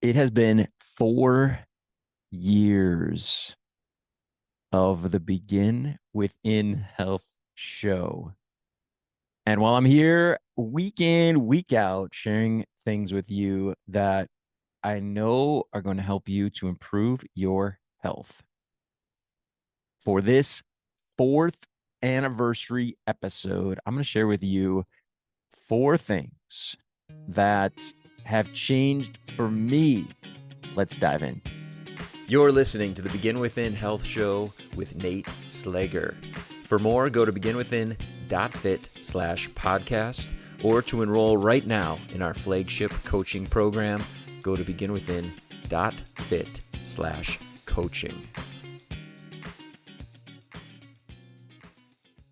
It has been 4 years of the Begin Within Health show. And while I'm here week in, week out, sharing things with you that I know are going to help you to improve your health. For this fourth anniversary episode, I'm going to share with you 4 things that have changed for me. Let's dive in. You're listening to the Begin Within Health Show with Nate Slager. For more, go to beginwithin.fit/podcast, or to enroll right now in our flagship coaching program, go to beginwithin.fit/coaching.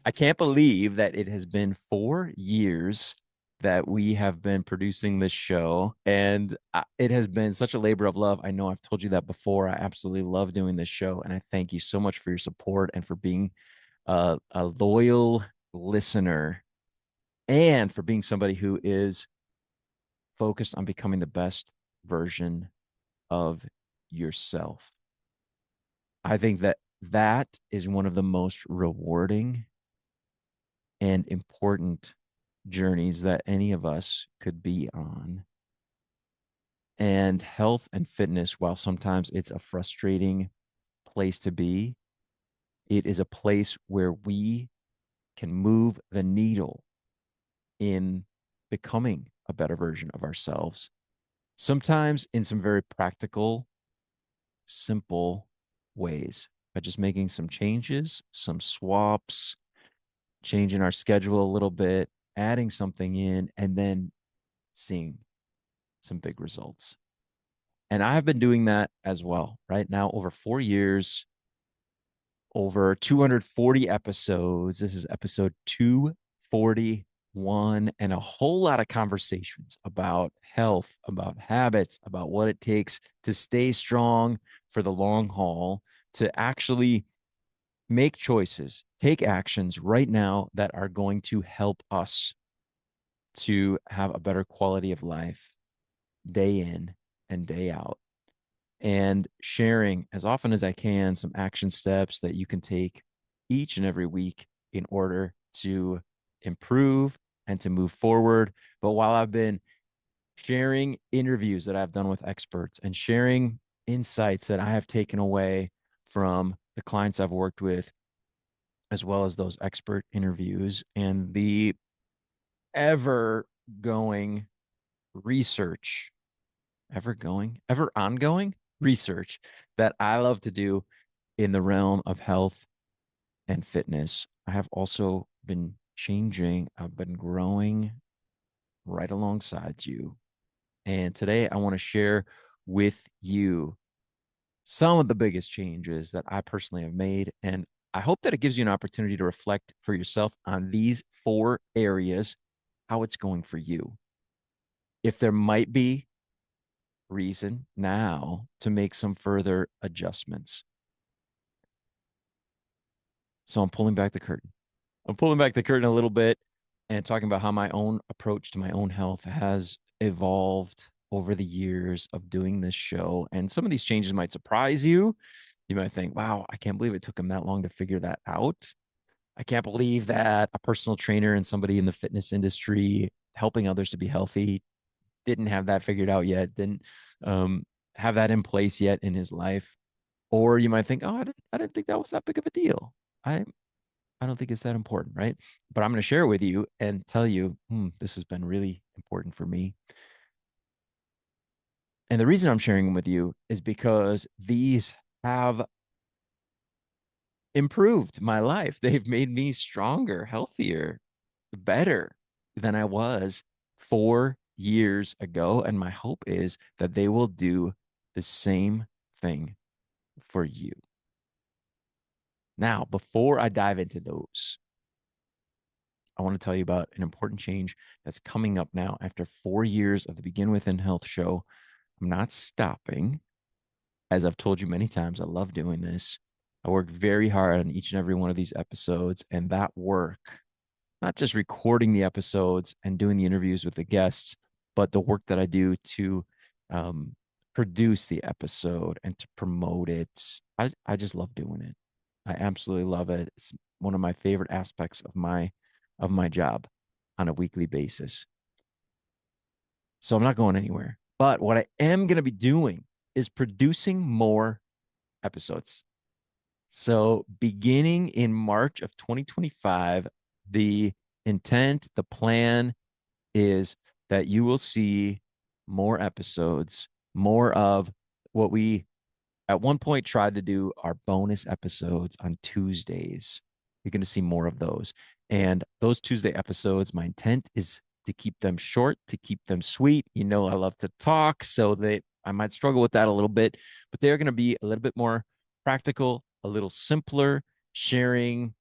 I can't believe that it has been 4 years that we have been producing this show, and it has been such a labor of love. I know I've told you that before. I absolutely love doing this show, and I thank you so much for your support and for being a loyal listener, and for being somebody who is focused on becoming the best version of yourself. I think that that is one of the most rewarding and important journeys that any of us could be on. And health and fitness, while sometimes it's a frustrating place to be, it is a place where we can move the needle in becoming a better version of ourselves. Sometimes in some very practical, simple ways, by just making some changes, some swaps, changing our schedule a little bit, adding something in, and then seeing some big results. And I've been doing that as well. Right now, over 4 years, over 240 episodes. This is episode 241, and a whole lot of conversations about health, about habits, about what it takes to stay strong for the long haul, to actually make choices, take actions right now that are going to help us to have a better quality of life day in and day out, and sharing as often as I can some action steps that you can take each and every week in order to improve and to move forward. But while I've been sharing interviews that I've done with experts and sharing insights that I have taken away from the clients I've worked with, as well as those expert interviews and the ever going research, ever ongoing research that I love to do in the realm of health and fitness, I have also been changing. I've been growing right alongside you. And today I want to share with you some of the biggest changes that I personally have made. And I hope that it gives you an opportunity to reflect for yourself on these 4 areas, how it's going for you. If there might be reason now to make some further adjustments. So I'm pulling back the curtain. I'm pulling back the curtain a little bit and talking about how my own approach to my own health has evolved over the years of doing this show. And some of these changes might surprise you. You might think, wow, I can't believe it took him that long to figure that out. I can't believe that a personal trainer and somebody in the fitness industry helping others to be healthy didn't have that figured out yet, didn't um, have that in place yet in his life. Or you might think, oh, I didn't think that was that big of a deal. I don't think it's that important, right? But I'm going to share it with you and tell you, this has been really important for me. And the reason I'm sharing them with you is because these have improved my life. They've made me stronger, healthier, better than I was 4 years ago. And my hope is that they will do the same thing for you. Now, before I dive into those, I want to tell you about an important change that's coming up now after 4 years of the Begin Within Health show. I'm not stopping. As I've told you many times, I love doing this. I work very hard on each and every one of these episodes, and that work, not just recording the episodes and doing the interviews with the guests, but the work that I do to produce the episode and to promote it. I just love doing it. I absolutely love it. It's one of my favorite aspects of my job on a weekly basis. So I'm not going anywhere. But what I am going to be doing is producing more episodes. So beginning in March of 2025, the intent, the plan is that you will see more episodes, more of what we at one point tried to do our bonus episodes on Tuesdays. You're going to see more of those. And those Tuesday episodes, my intent is to keep them short, to keep them sweet. You know, I love to talk, so that I might struggle with that a little bit, but they're going to be a little bit more practical, a little simpler, sharing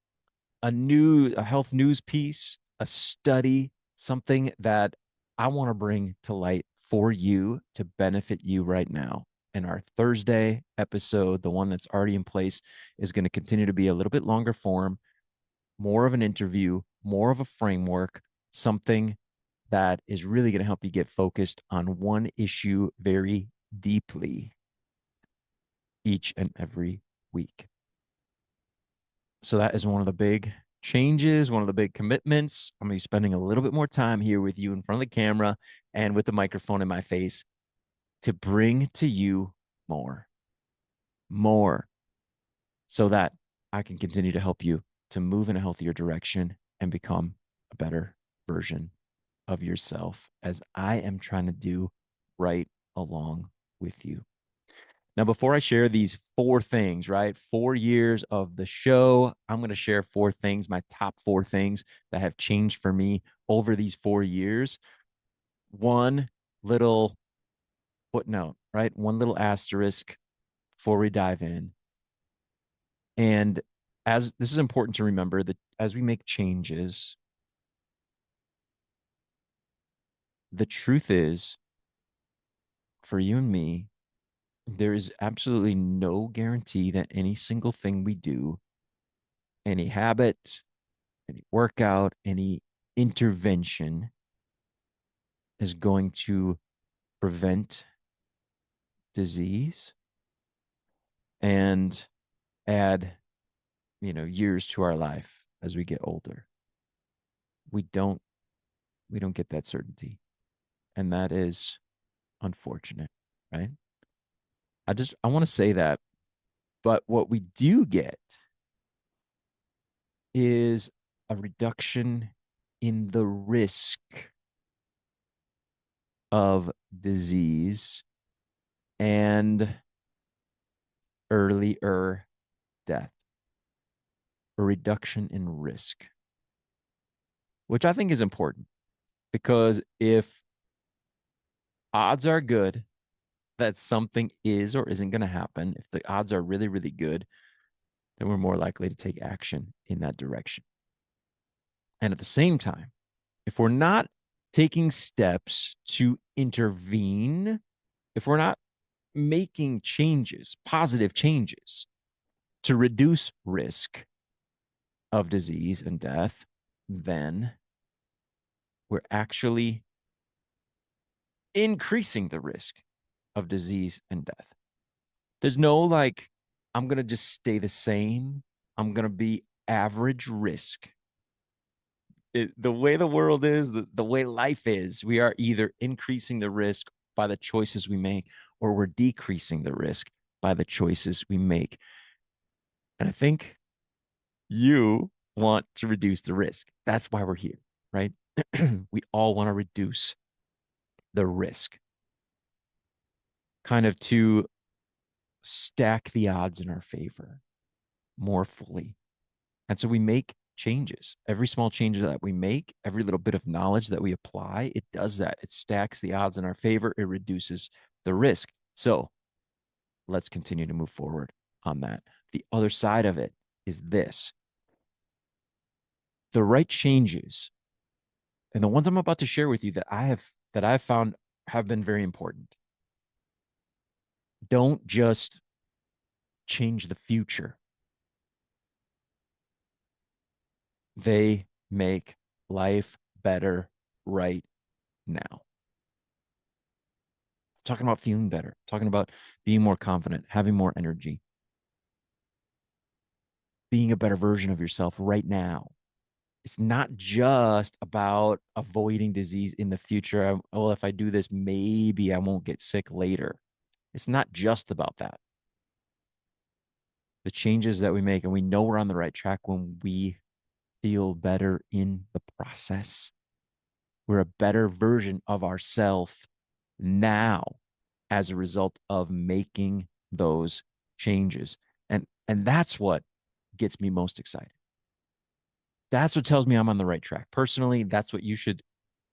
a health news piece, a study, something that I want to bring to light for you to benefit you right now. And our Thursday episode, the one that's already in place, is going to continue to be a little bit longer form, more of an interview, more of a framework, something that is really going to help you get focused on one issue very deeply each and every week. So that is one of the big changes, one of the big commitments. I'm going to be spending a little bit more time here with you in front of the camera and with the microphone in my face to bring to you more, more, so that I can continue to help you to move in a healthier direction and become a better version of yourself, as I am trying to do right along with you. Now, before I share these 4 things, right? 4 years of the show, I'm going to share 4 things, my top 4 things that have changed for me over these 4 years. One little footnote, right? One little asterisk before we dive in. And as this is important to remember, that as we make changes, the truth is, for you and me, there is absolutely no guarantee that any single thing we do, any habit, any workout, any intervention is going to prevent disease and add, years to our life as we get older. We don't we don't get that certainty. And that is unfortunate, right? I want to say that, but what we do get is a reduction in the risk of disease and earlier death, a reduction in risk, which I think is important, because if odds are good that something is or isn't going to happen, if the odds are really, really good, then we're more likely to take action in that direction. And at the same time, if we're not taking steps to intervene, if we're not making changes, positive changes to reduce risk of disease and death, then we're actually increasing the risk of disease and death. There's no like, I'm going to just stay the same. I'm going to be average risk. The way the world is, the way life is, we are either increasing the risk by the choices we make, or we're decreasing the risk by the choices we make. And I think you want to reduce the risk. That's why we're here, right? We all want to reduce the risk, kind of to stack the odds in our favor more fully. And so we make changes. Every small change that we make, every little bit of knowledge that we apply, it does that. It stacks the odds in our favor. It reduces the risk. So let's continue to move forward on that. The other side of it is this: the right changes, and the ones I'm about to share with you that I've found have been very important, don't just change the future. They make life better right now. talking about feeling better, talking about being more confident, having more energy, being a better version of yourself right now. It's not just about avoiding disease in the future. Well, if I do this, maybe I won't get sick later. It's not just about that. The changes that we make, and we know we're on the right track when we feel better in the process. We're a better version of ourselves now as a result of making those changes. And that's what gets me most excited. That's what tells me I'm on the right track. Personally, that's what you should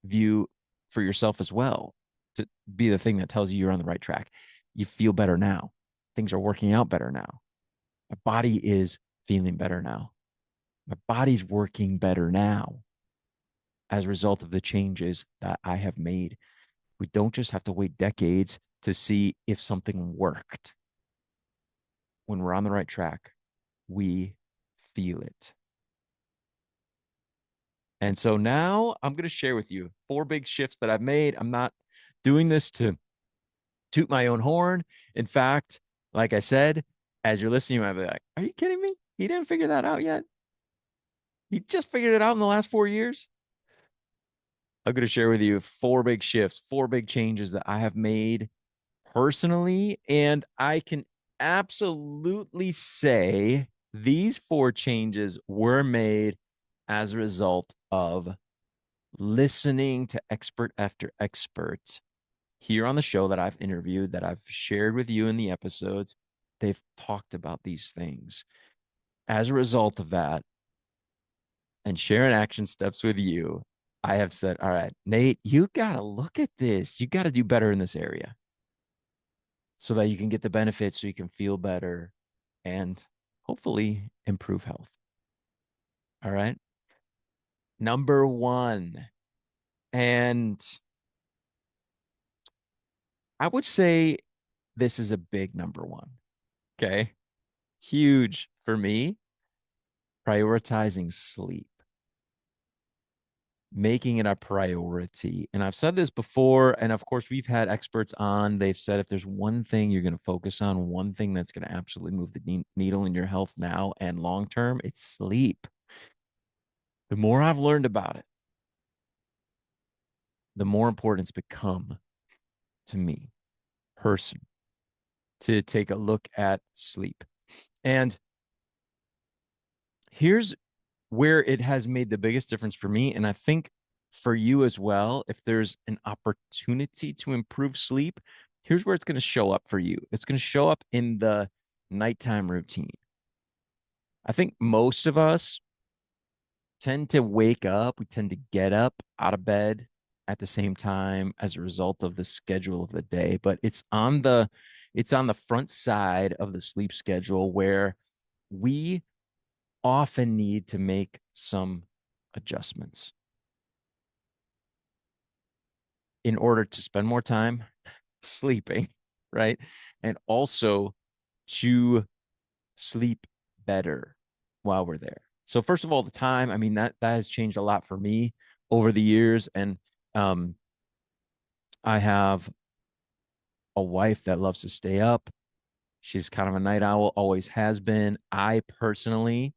view for yourself as well, to be the thing that tells you you're on the right track. You feel better now. Things are working out better now. My body is feeling better now. My body's working better now as a result of the changes that I have made. We don't just have to wait decades to see if something worked. When we're on the right track, we feel it. And so now I'm going to share with you 4 big shifts that I've made. I'm not doing this to toot my own horn. In fact, like I said, as you're listening, you might be like, are you kidding me? He didn't figure that out yet. He just figured it out in the last 4 years. I'm going to share with you 4 big shifts, 4 big changes that I have made personally. And I can absolutely say these 4 changes were made as a result of listening to expert after expert here on the show that I've interviewed, that I've shared with you in the episodes. They've talked about these things. As a result of that, and sharing action steps with you, I have said, all right, Nate, you got to look at this. You got to do better in this area so that you can get the benefits, so you can feel better and hopefully improve health. All right. Number 1. And I would say this is a big number 1. Okay. Huge for me. Prioritizing sleep, making it a priority. And I've said this before, and of course, we've had experts on. They've said if there's one thing you're going to focus on, one thing that's going to absolutely move the needle in your health now and long term, it's sleep. The more I've learned about it, the more important it's become to me, person, to take a look at sleep. And here's where it has made the biggest difference for me. And I think for you as well, if there's an opportunity to improve sleep, here's where it's going to show up for you. It's going to show up in the nighttime routine. I think most of us tend to wake up, we tend to get up out of bed at the same time as a result of the schedule of the day, but it's on the front side of the sleep schedule where we often need to make some adjustments in order to spend more time sleeping, right? And also to sleep better while we're there. So first of all, the time, I mean, that has changed a lot for me over the years. And um, I have a wife that loves to stay up. She's kind of a night owl, always has been. I personally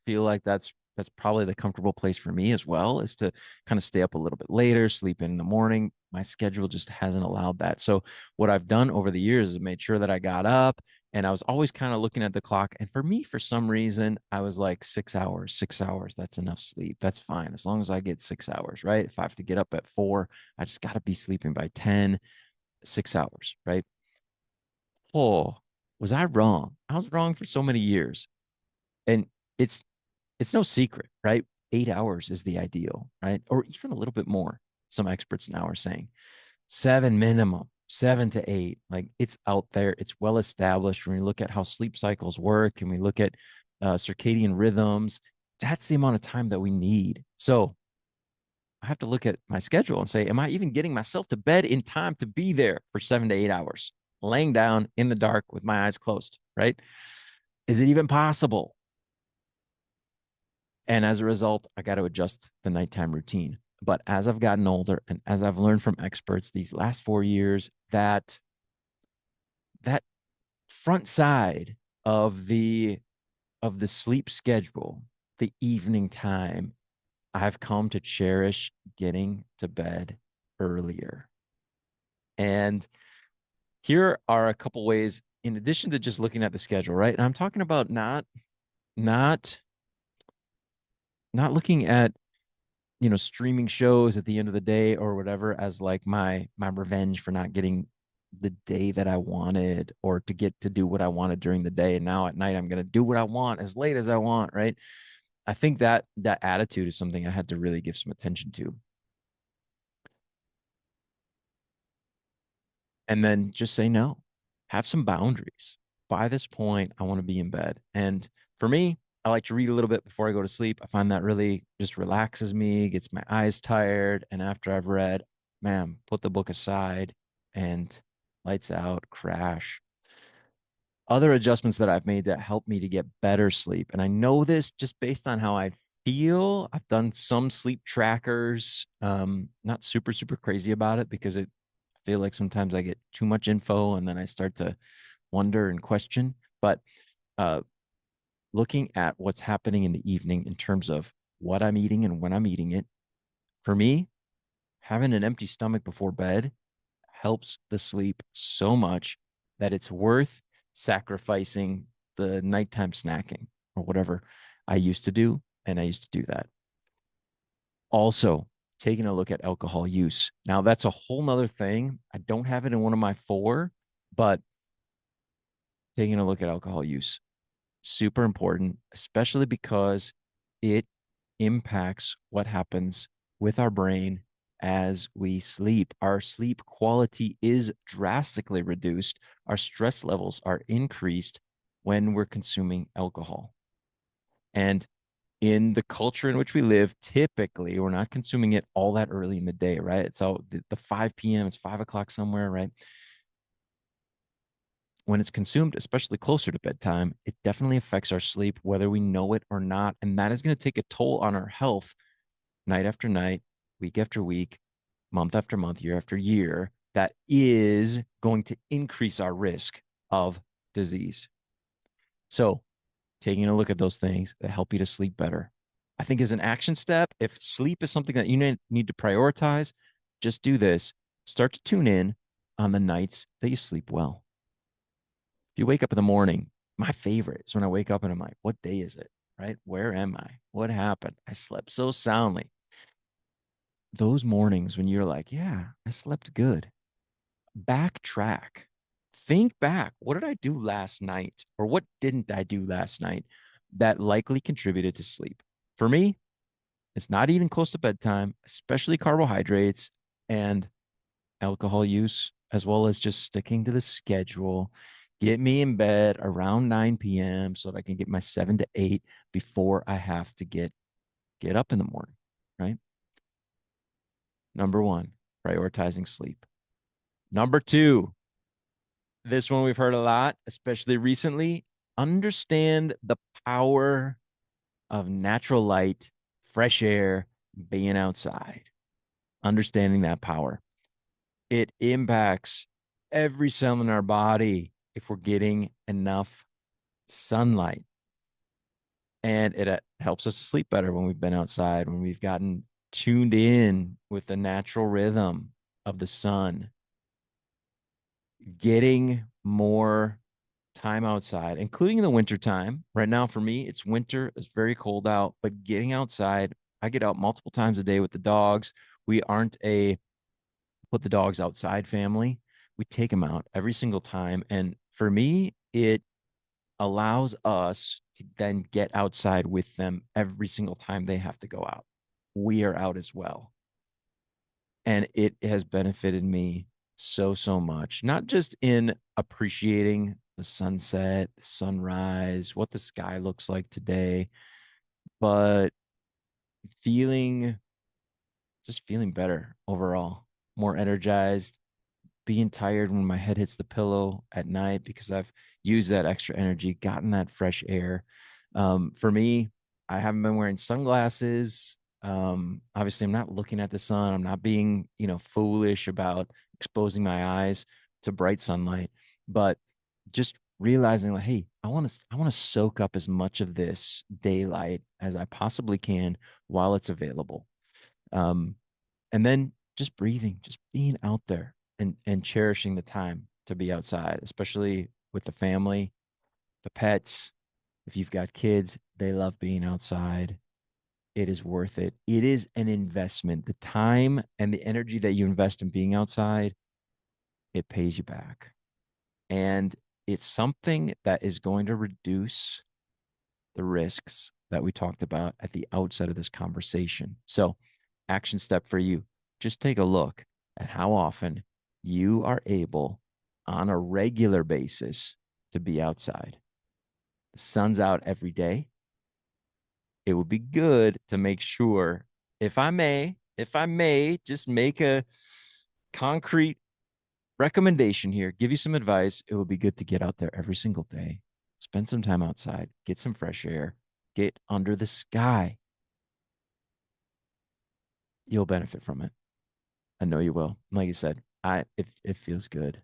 feel like that's probably the comfortable place for me as well, is to kind of stay up a little bit later, sleep in the morning. My schedule just hasn't allowed that. So what I've done over the years is made sure that I got up, and I was always kind of looking at the clock. And for me, for some reason, I was like 6 hours, 6 hours. That's enough sleep. That's fine. As long as I get 6 hours, right? If I have to get up at 4, I just got to be sleeping by 10, 6 hours, right? Oh, was I wrong? I was wrong for so many years. And it's it's no secret, right? 8 hours is the ideal, right? Or even a little bit more. Some experts now are saying 7 minimum, 7 to 8. Like, it's out there. It's well established. When we look at how sleep cycles work and we look at circadian rhythms, that's the amount of time that we need. So I have to look at my schedule and say, am I even getting myself to bed in time to be there for 7 to 8 hours, laying down in the dark with my eyes closed, right? Is it even possible? And as a result, I got to adjust the nighttime routine. But as I've gotten older and as I've learned from experts these last 4 years, that front side of the sleep schedule, the evening time, I've come to cherish getting to bed earlier. And here are a couple ways in addition to just looking at the schedule, right? And I'm talking about not not looking at streaming shows at the end of the day or whatever as like my revenge for not getting the day that I wanted or to get to do what I wanted during the day. And now at night I'm going to do what I want as late as I want, right? I think that attitude is something I had to really give some attention to. And then just say no. Have some boundaries. By this point, I want to be in bed. And for me, I like to read a little bit before I go to sleep. I find that really just relaxes me, gets my eyes tired. And after I've read, man, put the book aside and lights out, crash. Other adjustments that I've made that help me to get better sleep. And I know this just based on how I feel. I've done some sleep trackers, not super, super crazy about it because I feel like sometimes I get too much info and then I start to wonder and question. But uh, looking at what's happening in the evening in terms of what I'm eating and when I'm eating it, for me, having an empty stomach before bed helps the sleep so much that it's worth sacrificing the nighttime snacking or whatever I used to do. And I used to do that. Also, taking a look at alcohol use. Now, that's a whole nother thing. I don't have it in one of my four, but taking a look at alcohol use, super important, especially because it impacts what happens with our brain as we sleep. Our sleep quality is drastically reduced. Our stress levels are increased when we're consuming alcohol. And in the culture in which we live, typically we're not consuming it all that early in the day, right? So the 5 p.m., it's 5 o'clock somewhere, right? When it's consumed, especially closer to bedtime, it definitely affects our sleep, whether we know it or not. And that is going to take a toll on our health night after night, week after week, month after month, year after year. That is going to increase our risk of disease. So, taking a look at those things that help you to sleep better. I think as an action step, if sleep is something that you need to prioritize, just do this. Start to tune in on the nights that you sleep well. If you wake up in the morning, my favorite is when I wake up and I'm like, what day is it? Right? Where am I? What happened? I slept so soundly. Those mornings when you're like, yeah, I slept good. Backtrack. Think back. What did I do last night? Or what didn't I do last night that likely contributed to sleep? For me, it's not eating close to bedtime, especially carbohydrates and alcohol use, as well as just sticking to the schedule. Get me in bed around 9 p.m. so that I can get my 7 to 8 before I have to get up in the morning. Right. Number one, prioritizing sleep. Number two, this one we've heard a lot, especially recently. Understand the power of natural light, fresh air, being outside. Understanding that power. It impacts every cell in our body if we're getting enough sunlight. And it helps us to sleep better when we've been outside, when we've gotten tuned in with the natural rhythm of the sun. Getting more time outside, including in the winter time. Right now, for me, it's winter. It's very cold out, but getting outside, I get out multiple times a day with the dogs. We aren't a put the dogs outside family. We take them out every single time. And for me, it allows us to then get outside with them every single time they have to go out. We are out as well. And it has benefited me so, so much, not just in appreciating the sunset, the sunrise, what the sky looks like today, but feeling just feeling better overall, more energized, being tired when my head hits the pillow at night because I've used that extra energy, gotten that fresh air. For me, I haven't been wearing sunglasses Obviously, I'm not looking at the sun. I'm not being, foolish about exposing my eyes to bright sunlight, but just realizing like, hey, I want to soak up as much of this daylight as I possibly can while it's available. Um, and then just breathing, just being out there and cherishing the time to be outside, especially with the family, the pets. If you've got kids, they love being outside. It is worth it. It is an investment. The time and the energy that you invest in being outside, it pays you back. And it's something that is going to reduce the risks that we talked about at the outset of this conversation. So, action step for you, just take a look at how often you are able on a regular basis to be outside. The sun's out every day. It would be good to make sure, if I may just make a concrete recommendation here, give you some advice, it would be good to get out there every single day, spend some time outside, get some fresh air, get under the sky. You'll benefit from it. I know you will. Like you said, it feels good.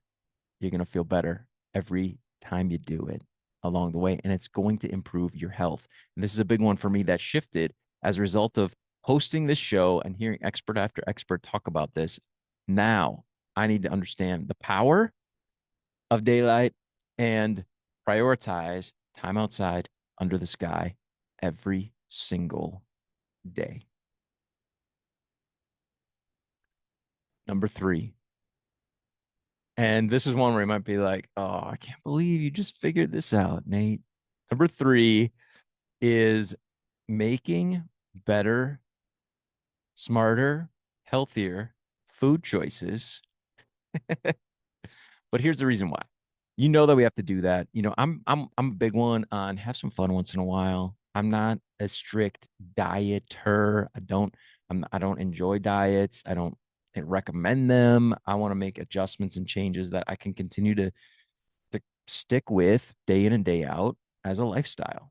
You're gonna feel better every time you do it along the way, and it's going to improve your health. And this is a big one for me that shifted as a result of hosting this show and hearing expert after expert talk about this. Now I need to understand the power of daylight and prioritize time outside under the sky every single day. Number three, and this is one where you might be like, oh, I can't believe you just figured this out, Nate. Number three is making better, smarter, healthier food choices. But here's the reason why. You know that we have to do that. I'm a big one on have some fun once in a while. I'm not a strict dieter. I don't enjoy diets. I don't recommend them. I want to make adjustments and changes that I can continue to stick with day in and day out as a lifestyle.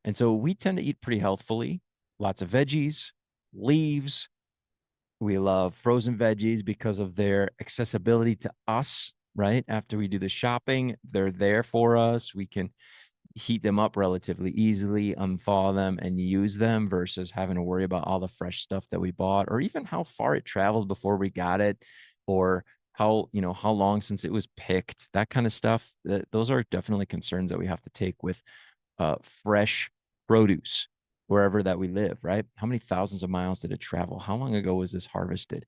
And so we tend to eat pretty healthfully, lots of veggies, leaves. We love frozen veggies because of their accessibility to us, right? After we do the shopping, they're there for us. We can heat them up relatively easily, unthaw them, and use them versus having to worry about all the fresh stuff that we bought or even how far it traveled before we got it or how long since it was picked, that kind of stuff. Those are definitely concerns that we have to take with fresh produce wherever that we live, right? How many thousands of miles did it travel? How long ago was this harvested?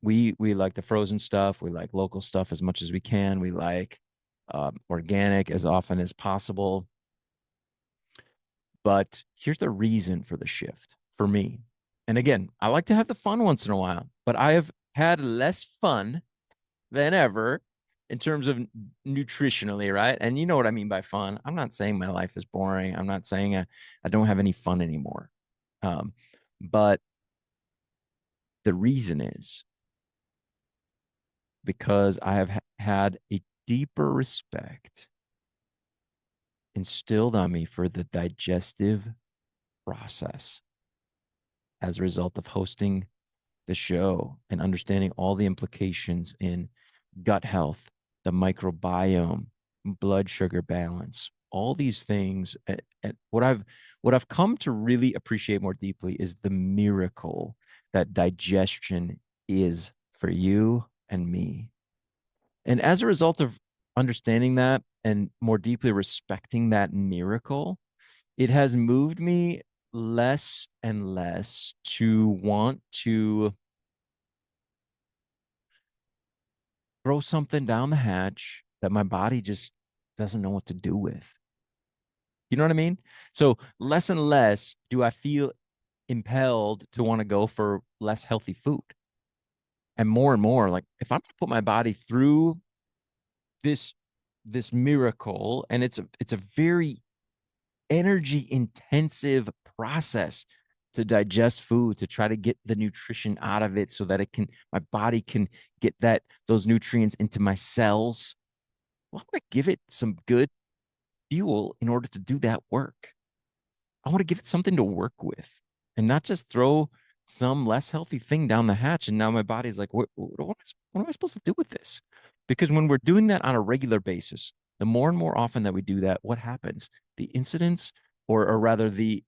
We like the frozen stuff. We like local stuff as much as we can. We like organic as often as possible. But here's the reason for the shift for me. And again, I like to have the fun once in a while, but I have had less fun than ever in terms of nutritionally, right? And you know what I mean by fun. I'm not saying my life is boring. I'm not saying I don't have any fun anymore. Um, but the reason is because I have had a deeper respect instilled on me for the digestive process as a result of hosting the show and understanding all the implications in gut health, the microbiome, blood sugar balance, all these things. And what I've come to really appreciate more deeply is the miracle that digestion is for you and me. And as a result of understanding that and more deeply respecting that miracle, it has moved me less and less to want to throw something down the hatch that my body just doesn't know what to do with. You know what I mean? So less and less do I feel impelled to want to go for less healthy food. And more like if I'm going to put my body through this miracle, and it's a very energy intensive process to digest food, to try to get the nutrition out of it so that it can my body can get those nutrients into my cells. Well, I'm going to give it some good fuel in order to do that work. I want to give it something to work with. and not just throw some less healthy thing down the hatch. And now my body's like, what am I supposed to do with this? Because when we're doing that on a regular basis, the more and more often that we do that, what happens? The incidence, or rather the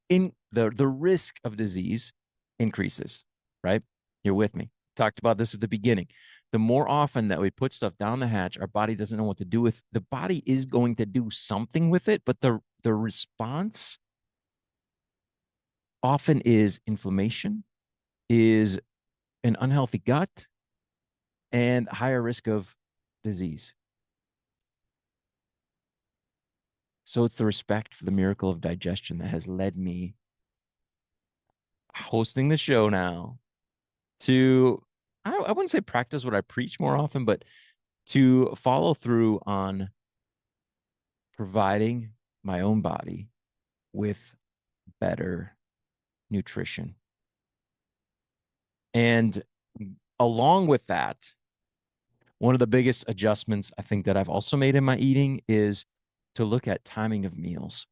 risk of disease increases, right? You're with me. Talked about this at the beginning. The more often that we put stuff down the hatch, our body doesn't know what to do with. The body is going to do something with it, but the response often is inflammation, is an unhealthy gut, and higher risk of disease. So it's the respect for the miracle of digestion that has led me hosting the show now to, I wouldn't say practice what I preach more often, but to follow through on providing my own body with better nutrition. And along with that, one of the biggest adjustments I think that I've also made in my eating is to look at timing of meals,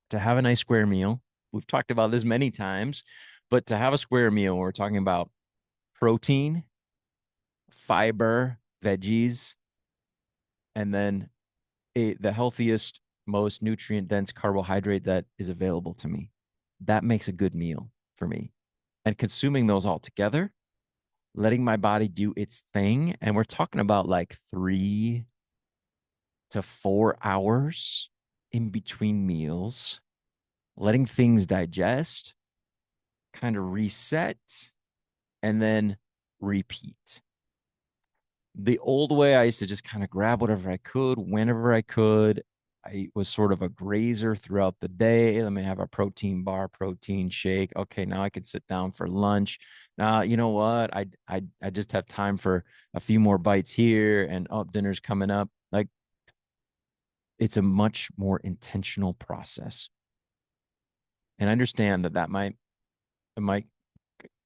to have a nice square meal. We've talked about this many times, but to have a square meal, we're talking about protein, fiber, veggies, and then the healthiest, most nutrient dense carbohydrate that is available to me. That makes a good meal for me. And consuming those all together, letting my body do its thing. And we're talking about like 3 to 4 hours in between meals, letting things digest, kind of reset, and then repeat. The old way, I used to just kind of grab whatever I could whenever I could. I was sort of a grazer throughout the day. Let me have a protein bar, protein shake. Okay, now I can sit down for lunch. Now, you know what? I just have time for a few more bites here, and oh, dinner's coming up. Like, it's a much more intentional process. And I understand that it might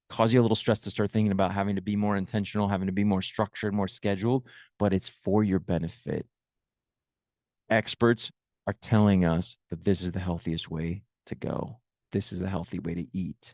cause you a little stress to start thinking about having to be more intentional, having to be more structured, more scheduled, but it's for your benefit. Experts are telling us that this is the healthiest way to go. This is the healthy way to eat.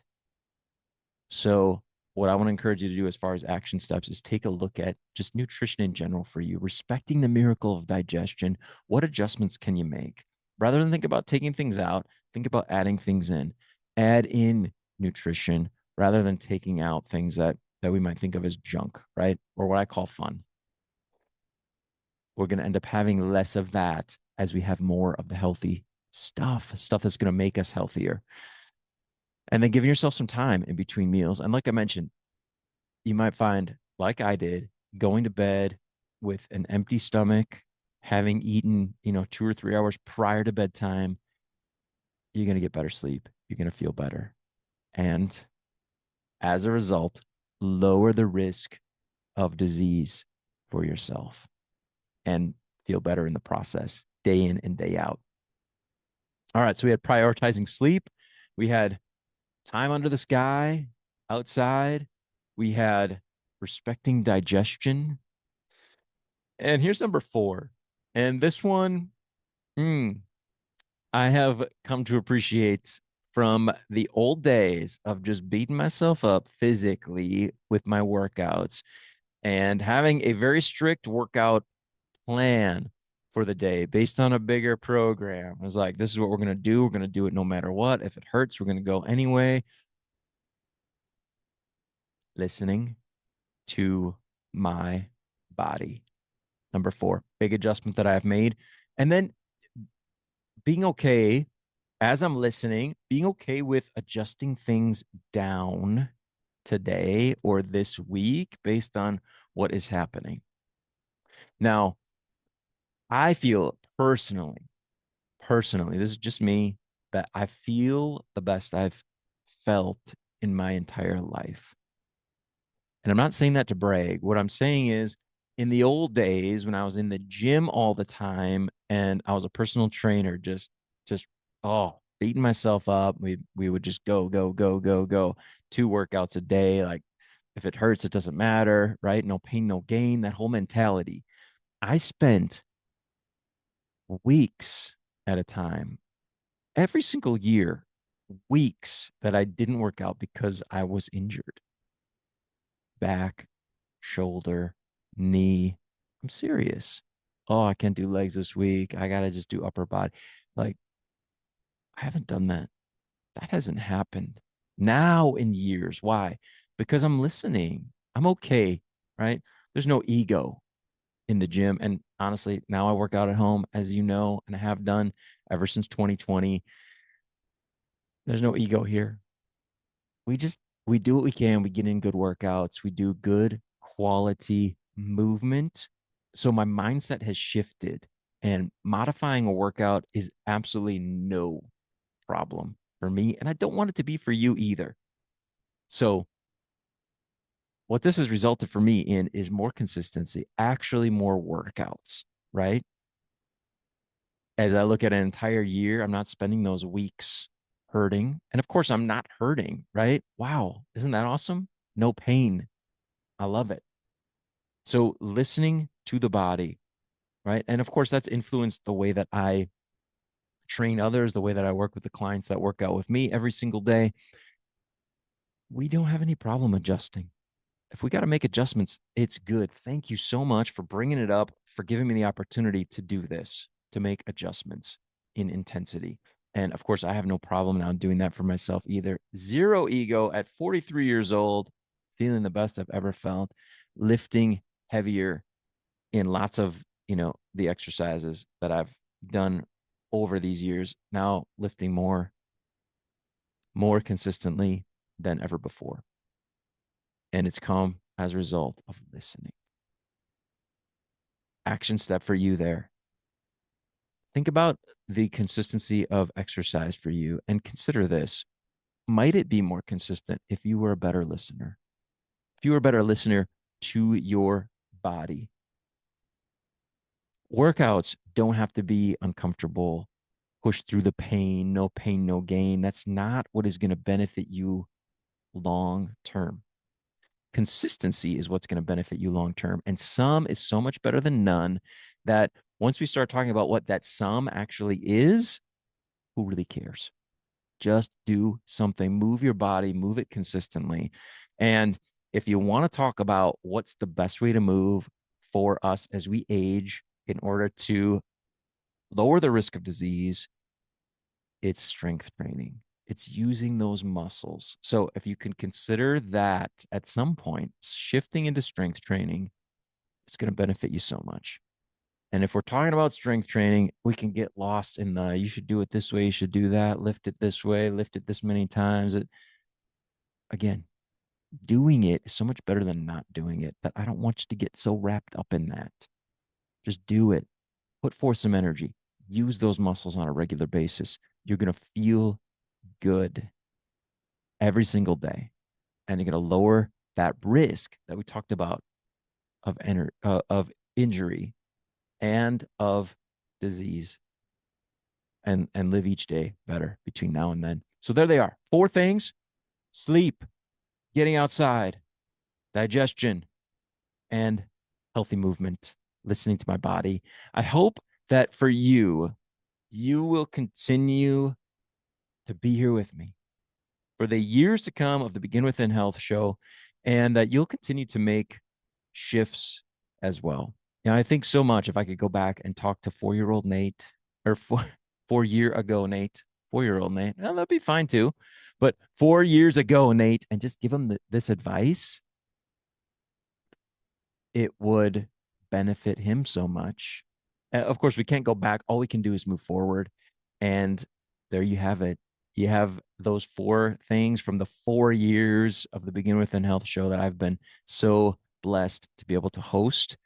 So, what I want to encourage you to do as far as action steps is take a look at just nutrition in general for you, respecting the miracle of digestion. What adjustments can you make? Rather than think about taking things out, think about adding things in. Add in nutrition rather than taking out things that we might think of as junk, right? Or what I call fun. We're going to end up having less of that as we have more of the healthy stuff that's going to make us healthier. And then giving yourself some time in between meals. And like I mentioned, you might find, like I did, going to bed with an empty stomach, having eaten, 2 or 3 hours prior to bedtime, you're going to get better sleep. You're going to feel better. And as a result, lower the risk of disease for yourself and feel better in the process, day in and day out. All right. So we had prioritizing sleep. We had time under the sky outside. We had respecting digestion. And here's number 4. And this one, I have come to appreciate from the old days of just beating myself up physically with my workouts and having a very strict workout plan for the day based on a bigger program. I was like, this is what we're going to do. We're going to do it no matter what. If it hurts, we're going to go anyway. Listening to my body. Number 4, big adjustment that I have made. And then being okay as I'm listening, being okay with adjusting things down today or this week based on what is happening. Now, I feel personally, this is just me, that I feel the best I've felt in my entire life. And I'm not saying that to brag. What I'm saying is, in the old days when I was in the gym all the time and I was a personal trainer, just beating myself up. We would just go, go, go, go, go. 2 workouts a day. Like, if it hurts, it doesn't matter, right? No pain, no gain. That whole mentality. I spent weeks at a time every single year weeks that I didn't work out because I was injured. Back, shoulder, knee. I'm serious. Oh, I can't do legs this week. I got to just do upper body. Like, I haven't done that. That hasn't happened now in years. Why? Because I'm listening. I'm okay, right? There's no ego in the gym. And honestly, now I work out at home, as you know, and I have done ever since 2020. There's no ego here. We do what we can. We get in good workouts. We do good quality movement. So my mindset has shifted, and modifying a workout is absolutely no problem for me. And I don't want it to be for you either. So what this has resulted for me in is more consistency, actually more workouts, right? As I look at an entire year, I'm not spending those weeks hurting. And of course, I'm not hurting, right? Wow. Isn't that awesome? No pain. I love it. So listening to the body, right? And of course, that's influenced the way that I train others, the way that I work with the clients that work out with me every single day. We don't have any problem adjusting. If we got to make adjustments, it's good. Thank you so much for bringing it up, for giving me the opportunity to do this, to make adjustments in intensity. And of course, I have no problem now doing that for myself either. Zero ego at 43 years old, feeling the best I've ever felt, lifting heavier in lots of, the exercises that I've done over these years, now lifting more consistently than ever before. And it's come as a result of listening. Action step for you there. Think about the consistency of exercise for you and consider this. Might it be more consistent if you were a better listener? If you were a better listener to your body? Workouts don't have to be uncomfortable, push through the pain, no gain. That's not what is going to benefit you long term. Consistency is what's going to benefit you long term. And some is so much better than none that once we start talking about what that some actually is, who really cares? Just do something, move your body, move it consistently. And if you want to talk about what's the best way to move for us as we age in order to lower the risk of disease, it's strength training. It's using those muscles. So if you can consider that at some point, shifting into strength training, it's going to benefit you so much. And if we're talking about strength training, we can get lost in the you should do it this way, you should do that, lift it this way, lift it this many times. Again, doing it is so much better than not doing it. But I don't want you to get so wrapped up in that. Just do it. Put forth some energy. Use those muscles on a regular basis. You're going to feel good every single day. And you're going to lower that risk that we talked about of injury and of disease and live each day better between now and then. So there they are. 4 things: sleep, getting outside, digestion, and healthy movement, listening to my body. I hope that for you, you will continue to be here with me for the years to come of the Begin Within Health show, and that you'll continue to make shifts as well. I think so much if I could go back and talk to 4-year-old Nate or 4 year ago Nate, 4-year-old Nate, well, that'd be fine too. But 4 years ago, Nate, and just give him this advice, it would benefit him so much. Of course, we can't go back. All we can do is move forward. And there you have it. You have those 4 things from the 4 years of the Begin Within Health show that I've been so blessed to be able to host.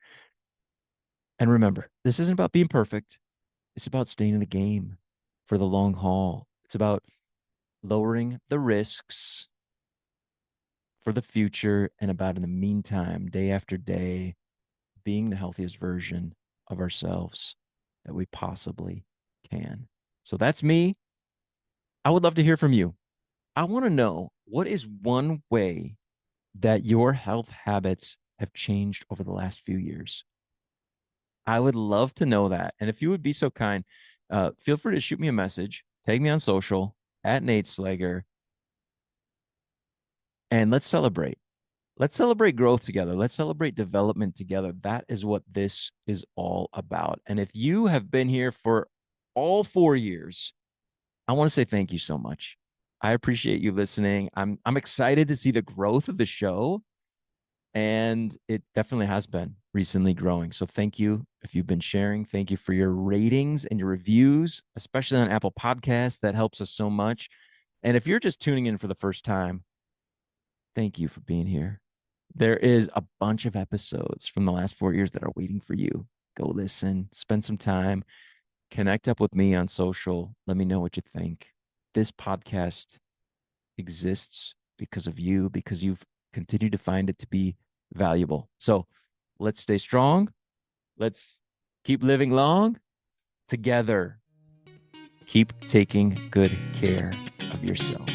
And remember, this isn't about being perfect. It's about staying in the game for the long haul. It's about lowering the risks for the future and about in the meantime, day after day, being the healthiest version of ourselves that we possibly can. So that's me. I would love to hear from you. I want to know, what is one way that your health habits have changed over the last few years? I would love to know that. And if you would be so kind, feel free to shoot me a message, tag me on social, at Nate Slager, and let's celebrate. Let's celebrate growth together. Let's celebrate development together. That is what this is all about. And if you have been here for all 4 years, I want to say thank you so much. I appreciate you listening. I'm excited to see the growth of the show, and it definitely has been recently growing. So thank you if you've been sharing. Thank you for your ratings and your reviews, especially on Apple Podcasts. That helps us so much. And if you're just tuning in for the first time, thank you for being here. There is a bunch of episodes from the last 4 years that are waiting for you. Go listen, spend some time, connect up with me on social. Let me know what you think. This podcast exists because of you, because you've continued to find it to be valuable. So let's stay strong. Let's keep living long together. Keep taking good care of yourself.